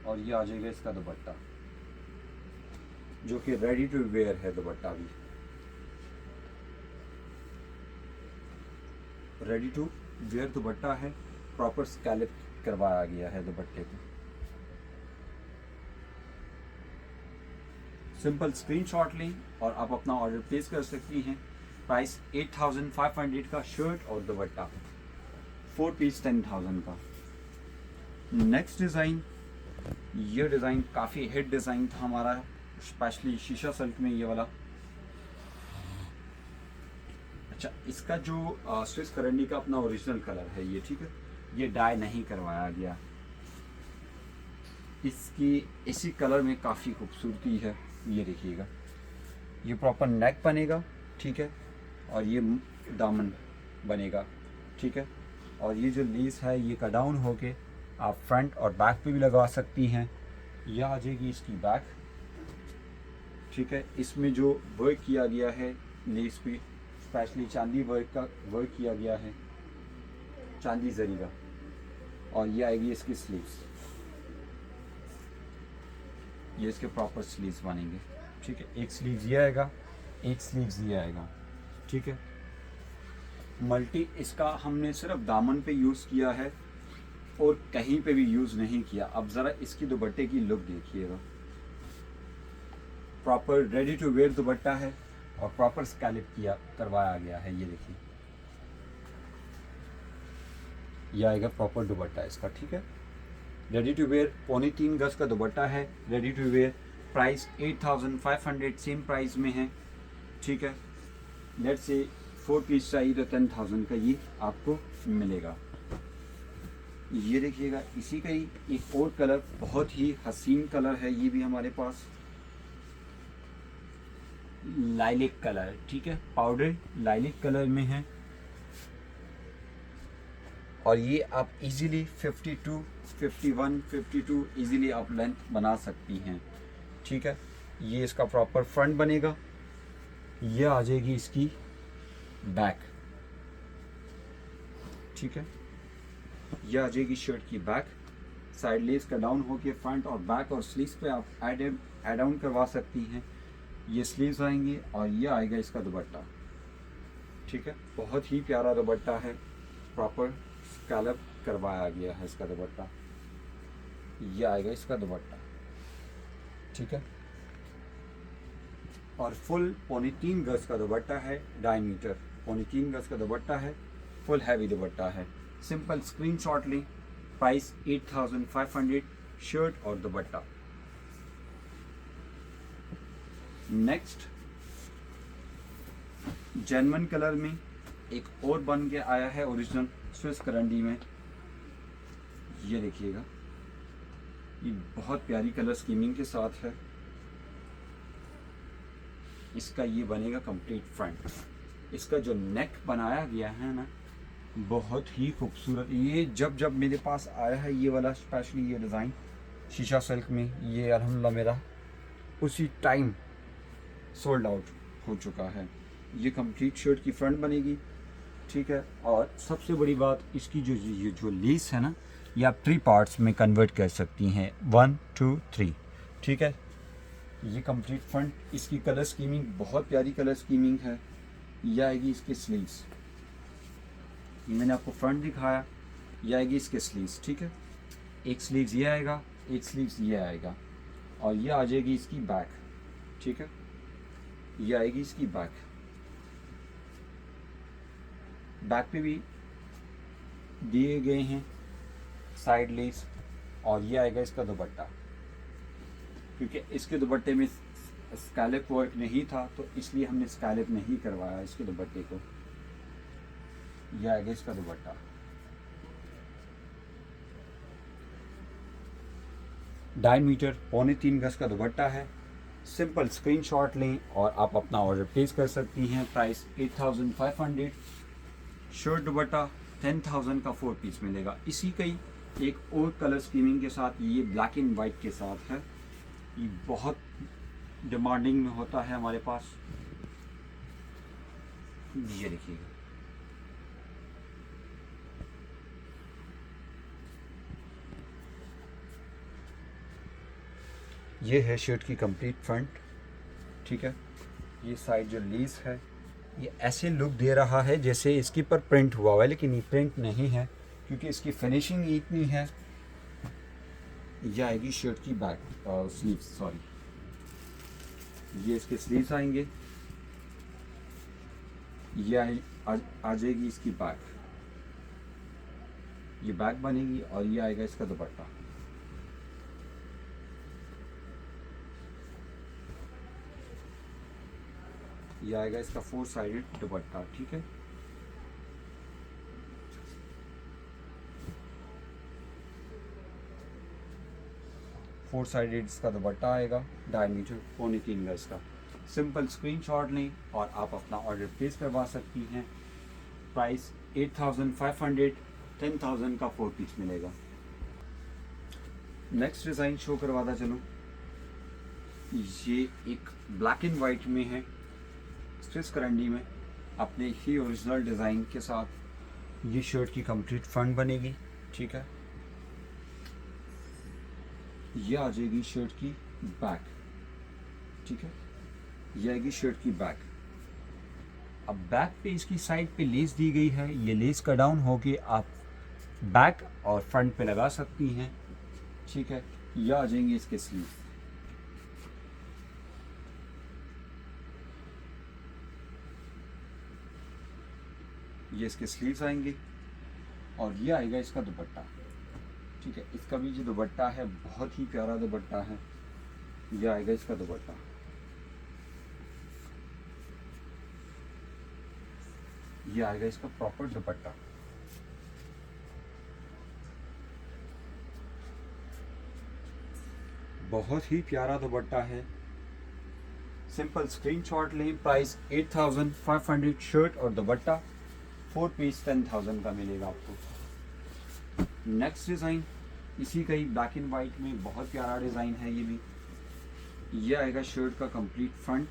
और ये आ जाएगा इसका दुपट्टा जो कि रेडी टू वेयर है। दुपट्टा भी रेडी टू वेयर दुपट्टा है। प्रॉपर स्कैलप करवाया गया है दुपट्टे को। सिंपल स्क्रीनशॉट लें और आप अपना ऑर्डर प्लेस कर सकती हैं। प्राइस 8500 का शर्ट और दुपट्टा, 4 पीस 10,000 का। नेक्स्ट डिज़ाइन, ये डिज़ाइन काफ़ी हिट डिज़ाइन था हमारा, स्पेशली शीशा सिल्क में ये वाला। अच्छा, इसका जो स्विस करंडी का अपना ओरिजिनल कलर है ये, ठीक है, ये डाई नहीं करवाया गया। इसकी इसी कलर में काफ़ी खूबसूरती है। ये देखिएगा, ये प्रॉपर नेक बनेगा, ठीक है, और ये दामन बनेगा, ठीक है, और ये जो लेस है ये कट डाउन होके आप फ्रंट और बैक पे भी लगा सकती हैं। यह आ जाएगी इसकी बैक, ठीक है। इसमें जो वर्क किया गया है लेस पे, स्पेशली चांदी वर्क का वर्क किया गया है, चांदी जरी का, और ये आएगी इसकी स्लीव्स। ये इसके प्रॉपर स्लीव्स बनेंगे, ठीक है। एक स्लीव्स ये आएगा, एक स्लीव्स ये आएगा, ठीक है। मल्टी इसका हमने सिर्फ दामन पे यूज़ किया है और कहीं पे भी यूज़ नहीं किया। अब ज़रा इसकी दुपट्टे की लुक देखिएगा। Proper ready to wear dupatta है और प्रॉपर स्कैलप किया करवाया गया है। ये देखिए, ये आएगा प्रॉपर दुपट्टा इसका, ठीक है। रेडी टू वेयर 3.25 गज का दुपट्टा है, ready to wear. Price 8500 same price में है, ठीक है। लेट्स से 4 पीस चाहिए तो 10,000 का ये आपको मिलेगा। ये देखिएगा, इसी का ही एक और कलर, बहुत ही हसीन कलर है ये भी हमारे पास, लाइलिक कलर, ठीक है, पाउडर लाइलिक कलर में है। और ये आप इजीली 52, 51, 52 इजीली आप लेंथ बना सकती हैं, ठीक है। ये इसका प्रॉपर फ्रंट बनेगा। ये आ जाएगी इसकी बैक, ठीक है, ये आ जाएगी शर्ट की बैक। साइड लेस का डाउन होके फ्रंट और बैक और स्लीव्स पे आप ऐड ऑन करवा सकती हैं। ये स्लीव्स आएंगी और ये आएगा इसका दुपट्टा, ठीक है। बहुत ही प्यारा दुपट्टा है, प्रॉपर स्कैलप करवाया गया है इसका दुपट्टा। ये आएगा इसका दुपट्टा, ठीक है, और फुल 3.25 गज का दुपट्टा है, 2.5 मीटर 3.25 गज का दुपट्टा है, फुल हैवी दुपट्टा है। सिंपल स्क्रीनशॉट लें। प्राइस 8500 शर्ट और दुपट्टा। नेक्स्ट जेन्युइन कलर में एक और बन के आया है ओरिजिनल स्विस करंडी में। ये देखिएगा, ये बहुत प्यारी कलर स्कीमिंग के साथ है। इसका ये बनेगा कंप्लीट फ्रंट। इसका जो नेक बनाया गया है ना, बहुत ही खूबसूरत। ये जब मेरे पास आया है ये वाला स्पेशली ये डिज़ाइन शीशा सिल्क में, ये अल्हम्दुलिल्लाह मेरा उसी टाइम सोल्ड आउट हो चुका है। ये कंप्लीट शर्ट की फ्रंट बनेगी ठीक है। और सबसे बड़ी बात इसकी ये जो लेस है ना, ये आप 3 पार्ट्स में कन्वर्ट कर सकती हैं, 1 2 3, ठीक है। ये कंप्लीट फ्रंट, इसकी कलर स्कीमिंग बहुत प्यारी कलर स्कीमिंग है। ये आएगी इसके स्लीव्स, मैंने आपको फ्रंट दिखाया, ये आएगी इसके स्लीव्स, ठीक है। एक स्लीव्स ये आएगा, एक स्लीव्स ये आएगा, और ये आ जाएगी इसकी बैक, ठीक है। ये आएगी इसकी बैक, बैक पे भी दिए गए हैं साइड लेस, और ये आएगा इसका दुपट्टा। क्योंकि इसके दुपट्टे में स्कैलप वर्क नहीं था, तो इसलिए हमने स्कैलप नहीं करवाया इसके दुपट्टे को। यह आएगा इसका दुपट्टा। डायमीटर 3.25 गज का दुपट्टा है। सिंपल स्क्रीनशॉट लें और आप अपना ऑर्डर प्लेस कर सकती हैं। प्राइस 8500। शर्ट दुपट्टा 10,000 का 4 पीस मिलेगा। इसी का ही एक और कलर स्कीमिंग के साथ, ये ब्लैक एंड वाइट के साथ है। ये बहुत डिमांडिंग में होता है हमारे पास। ये देखिएगा, ये है शर्ट की कंप्लीट फ्रंट, ठीक है। ये साइड जो लेस है, ये ऐसे लुक दे रहा है जैसे इसके पर प्रिंट हुआ हुआ है, लेकिन ये प्रिंट नहीं है क्योंकि इसकी फिनिशिंग इतनी है। ये आएगी शर्ट की बैक स्लीव्स, सॉरी, ये इसके स्लीव्स आएंगे। ये आ जाएगी इसकी बैक, ये बैक बनेगी, और ये आएगा इसका दुपट्टा। ये आएगा इसका 4 साइडेड दुपट्टा, ठीक है। फोर साइडेड इसका दुपट्टा आएगा, डायमीटर 3.25 गज का। सिंपल स्क्रीनशॉट लें और आप अपना ऑर्डर प्लेस करवा सकती हैं। प्राइस 8500, 10,000 का 4 पीस मिलेगा। नेक्स्ट डिज़ाइन शो करवाता चलूँ। ये एक ब्लैक एंड वाइट में है, स्विस करंडी में, अपने ही ओरिजिनल डिज़ाइन के साथ। ये शर्ट की कंप्लीट फ्रंट बनेगी, ठीक है। ये आ जाएगी शर्ट की बैक, ठीक है। ये आएगी शर्ट की बैक। अब बैक पे इसकी साइड पे लेस दी गई है, ये लेस का डाउन होके आप बैक और फ्रंट पे लगा सकती हैं, ठीक है। ये आ जाएंगे इसके स्लीव, ये इसके स्लीव्स आएंगे, और ये आएगा इसका दुपट्टा, ठीक है। इसका भी जो दुपट्टा है बहुत ही प्यारा दुपट्टा है। ये आएगा इसका दुपट्टा, ये आएगा इसका प्रॉपर दुपट्टा। बहुत ही प्यारा दुपट्टा है। सिंपल स्क्रीनशॉट लें। प्राइस 8500, शर्ट और दुपट्टा 4 पीस 10,000 का मिलेगा आपको। नेक्स्ट डिज़ाइन इसी का ही ब्लैक एंड वाइट में बहुत प्यारा डिज़ाइन है। ये भी, ये आएगा शर्ट का कंप्लीट फ्रंट,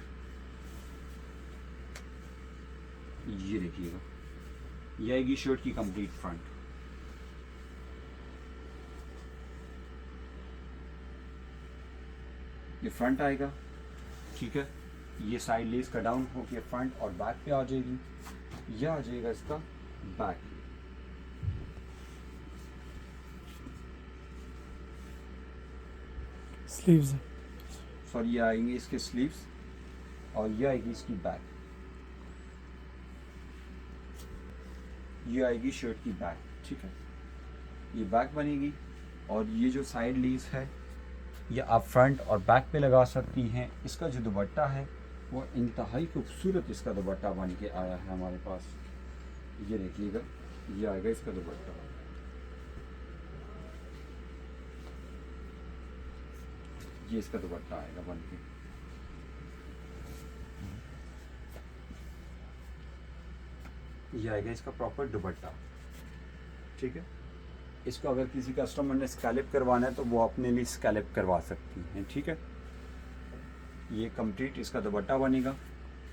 ये देखिएगा, ये आएगी शर्ट की कंप्लीट फ्रंट। ये फ्रंट आएगा, ठीक है। ये साइड लेस का डाउन होकर फ्रंट और बैक पे आ जाएगी। यह आ जाएगा इसका बैक। स्लीव्स, सॉरी, ये आएंगे इसके स्लीव्स, और ये आएगी इसकी बैक। ये आएगी शर्ट की बैक, ठीक है। ये बैक बनेगी, और ये जो साइड लीज है ये आप फ्रंट और बैक पे लगा सकती हैं। इसका जो दुपट्टा है वो इंतहाई खूबसूरत इसका दुपट्टा बन के आया है हमारे पास। ये देखिएगा, ये आएगा इसका दुपट्टा। ये इसका दुपट्टा आएगा बन के। ये आएगा इसका प्रॉपर दुपट्टा, ठीक है। इसको अगर किसी कस्टमर ने स्कैलप करवाना है तो वो अपने लिए स्कैलप करवा सकती हैं, ठीक है। ये कंप्लीट इसका दुपट्टा बनेगा।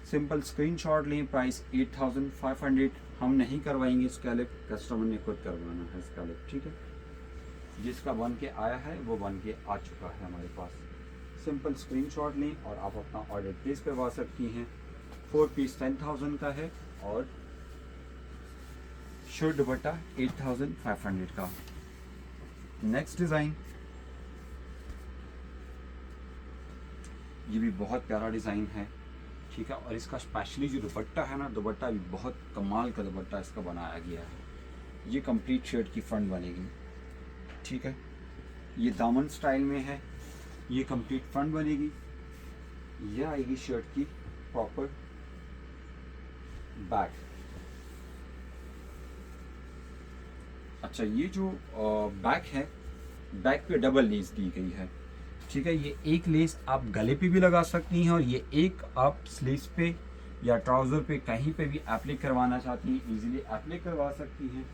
सिंपल स्क्रीनशॉट लें। प्राइस 8500। हम नहीं करवाएंगे स्कैलप, कस्टमर ने खुद करवाना है स्कैलप, ठीक है। जिसका बन के आया है वो बन के आ चुका है हमारे पास। सिंपल स्क्रीनशॉट लें और आप अपना ऑर्डर प्लेस करवा सकती हैं। 4 पीस 10,000 का है और शर्ट दुपट्टा 8500 का। नेक्स्ट डिज़ाइन, ये भी बहुत प्यारा डिज़ाइन है, ठीक है। और इसका स्पेशली जो दुपट्टा है ना, दुपट्टा भी बहुत कमाल का दुपट्टा इसका बनाया गया है। ये कंप्लीट शर्ट की फ्रंट बनेगी, ठीक है। ये दामन स्टाइल में है, ये कंप्लीट फ्रंट बनेगी। ये आएगी शर्ट की प्रॉपर बैक। अच्छा, ये जो बैक है, बैक पे डबल लेस दी गई है, ठीक है। ये एक लेस आप गले पे भी लगा सकती हैं और ये एक आप स्लीव्स पे या ट्राउज़र पे कहीं पे भी एप्लिक करवाना चाहती हैं, इजीली एप्लिक करवा सकती हैं,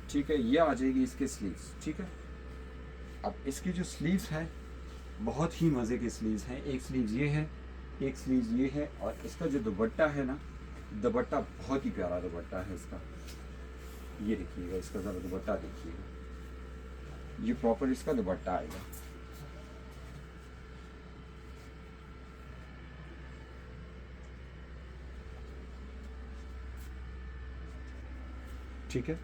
ठीक है। ये आ जाएगी इसके स्लीव्स, ठीक है। अब इसकी जो स्लीव्स है बहुत ही मज़े के स्लीव्स हैं। एक स्लीव्स ये है, एक स्लीव्स ये है, और इसका जो दुपट्टा है ना, दुपट्टा बहुत ही प्यारा दुपट्टा है इसका। ये देखिएगा, इसका ज़रा दुपट्टा देखिएगा, ये प्रॉपर इसका दुपट्टा आएगा। ठीक है,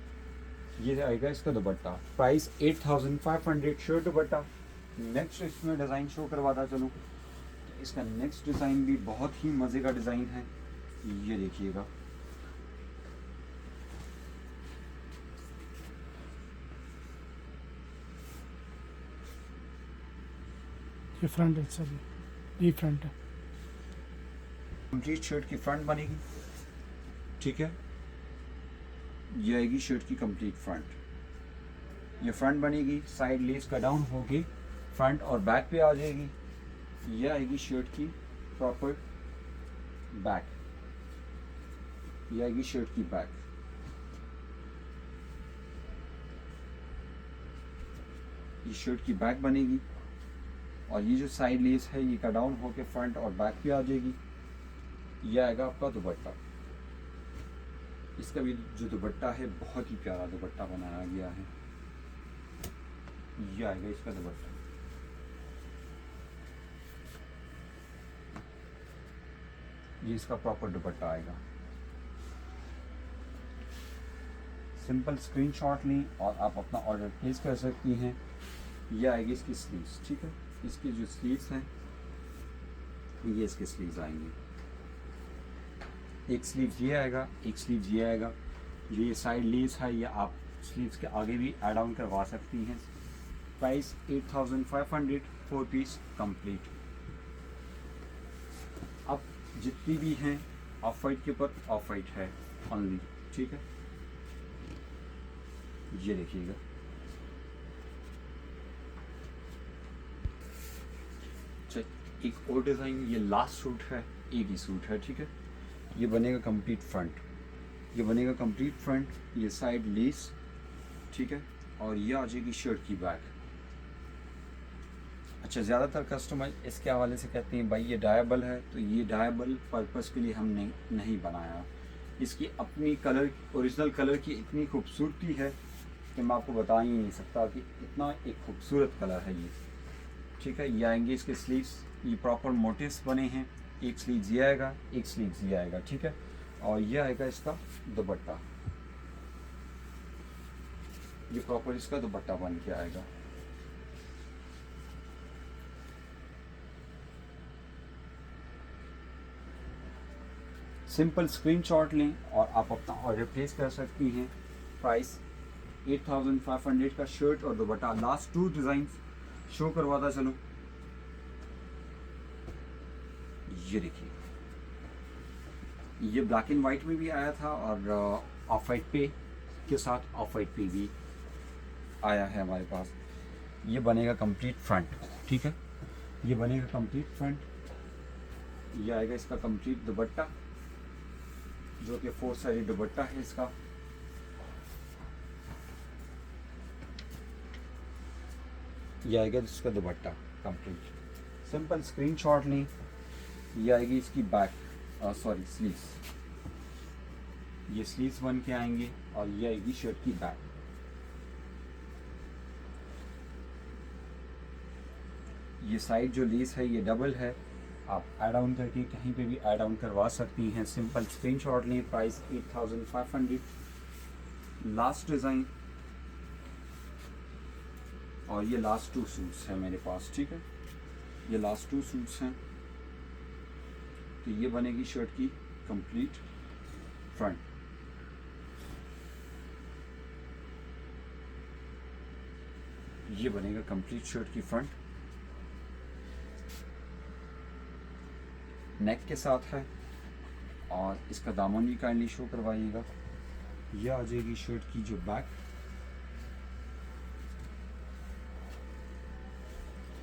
ये आएगा इसका दुपट्टा। प्राइस 8500 शर्ट दुपट्टा। नेक्स्ट इसमें डिज़ाइन शो करवाता चलूँ। इसका नेक्स्ट डिज़ाइन भी बहुत ही मज़े का डिज़ाइन है, ये देखिएगा। ये फ्रंट है सर, ये फ्रंट है। कंप्लीट शर्ट की फ्रंट बनेगी, ठीक है। ये आएगी शर्ट की कंप्लीट फ्रंट। ये फ्रंट बनेगी, साइड लेस का डाउन होके फ्रंट और बैक पे आ जाएगी। ये आएगी शर्ट की प्रॉपर बैक। ये आएगी शर्ट की बैक। ये शर्ट की बैक बनेगी और ये जो साइड लेस है ये का डाउन होके फ्रंट और बैक पे आ जाएगी। ये आएगा आपका दुपट्टा। इसका भी जो दुपट्टा है बहुत ही प्यारा दुपट्टा बनाया गया है। ये आएगा इसका दुपट्टा। ये इसका प्रॉपर दुपट्टा आएगा। सिंपल स्क्रीनशॉट लें और आप अपना ऑर्डर प्लेस कर सकती हैं। ये आएगी इसकी स्लीव्स, ठीक है। इसकी जो स्लीव्स हैं ये इसके स्लीव्स आएंगे। एक स्लीव ये आएगा, एक स्लीव ये आएगा। ये साइड लेस है, ये आप स्लीव्स के आगे भी ऐड ऑन करवा सकती हैं। Price 8500, 4 piece complete. अब जितनी भी हैं ऑफ वाइट के ऊपर ऑफ वाइट है ऑनली, ठीक है। ये देखिएगा, एक और डिज़ाइन। ये लास्ट सूट है, एक ही सूट है, ठीक है। ये बनेगा कंप्लीट फ्रंट। ये बनेगा कंप्लीट फ्रंट, ये साइड लेस, ठीक है। और ये आ जाएगी शर्ट की बैक। अच्छा, ज़्यादातर कस्टमर इसके हवाले से कहते हैं भाई ये डायबल है, तो ये डायबल पर्पस के लिए हमने नहीं बनाया। इसकी अपनी कलर, ओरिजिनल कलर की इतनी खूबसूरती है कि मैं आपको बता ही नहीं सकता कि इतना एक खूबसूरत कलर है ये, ठीक है। ये आएंगे इसके स्लीव्स, ये प्रॉपर मोटिव्स बने हैं। एक स्लीव्स ये आएगा, एक स्लीव्स ये आएगा, ठीक है। और ये आएगा इसका दुपट्टा। ये प्रॉपर इसका दुपट्टा बन के आएगा। सिंपल स्क्रीनशॉट लें और आप अपना ऑर्डर प्लेस कर सकती हैं। प्राइस 8500 का शर्ट और दुपट्टा। लास्ट 2 डिज़ाइन शो करवाता चलो। ये देखिए, ये ब्लैक एंड वाइट में भी आया था और ऑफ वाइट पे के साथ ऑफ वाइट पे भी आया है हमारे पास। ये बनेगा कंप्लीट फ्रंट, ठीक है। ये बनेगा कंप्लीट फ्रंट। ये आएगा इसका कंप्लीट दुपट्टा, जो कि 4 साइड दुपट्टा है इसका। ये आएगा इसका दुपट्टा कंप्लीट। सिंपल स्क्रीनशॉट लें। ये आएगी इसकी बैक सॉरी स्लीव्स, ये स्लीव्स बन के आएंगे और ये आएगी शर्ट की बैक। ये साइड जो लेस है ये डबल है, आप ऐड ऑन करके कहीं पे भी ऐड ऑन करवा सकती हैं। सिंपल स्क्रीनशॉट लें, प्राइस 8500। लास्ट डिज़ाइन और ये लास्ट 2 सूट्स हैं मेरे पास, ठीक है, ये लास्ट 2 सूट्स हैं। तो ये बनेगी शर्ट की कंप्लीट फ्रंट। ये बनेगा कंप्लीट शर्ट की फ्रंट, नेक के साथ है। और इसका दामन भी काइंडली शो करवाइएगा। ये आ जाएगी शर्ट की जो बैक,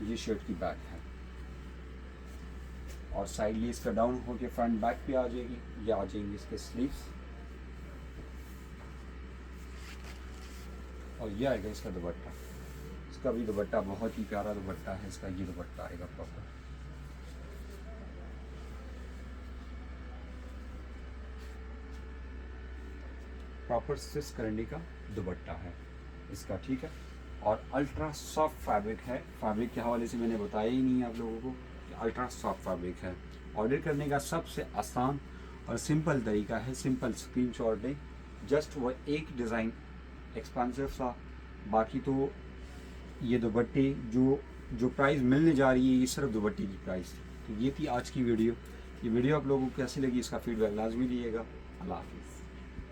ये शर्ट की बैक है। और साइड लेस का डाउन होके फ्रंट बैक पे आ जाएगी। ये आ जाएंगे इसके स्लीव्स और ये आएगा इसका दुपट्टा। इसका भी दुपट्टा बहुत ही प्यारा दुपट्टा है इसका, ये दुपट्टा आएगा प्रॉपर। प्रॉपर स्विस करंडी का दुपट्टा है इसका, ठीक है। और अल्ट्रा सॉफ्ट फैब्रिक है। फैब्रिक के हवाले से मैंने बताया ही नहीं आप लोगों को कि अल्ट्रा सॉफ्ट फैब्रिक है। ऑर्डर करने का सबसे आसान और सिंपल तरीका है, सिंपल स्क्रीनशॉट लें, जस्ट वो एक डिज़ाइन एक्सपेंसिव सा, बाकी तो ये दुपट्टे जो प्राइस मिलने जा रही है ये सिर्फ दुपट्टे की प्राइस। तो ये थी आज की वीडियो। ये वीडियो आप लोगों को कैसी लगी इसका फीडबैक लाजमी दिएगा। अल्लाह हाफिज़।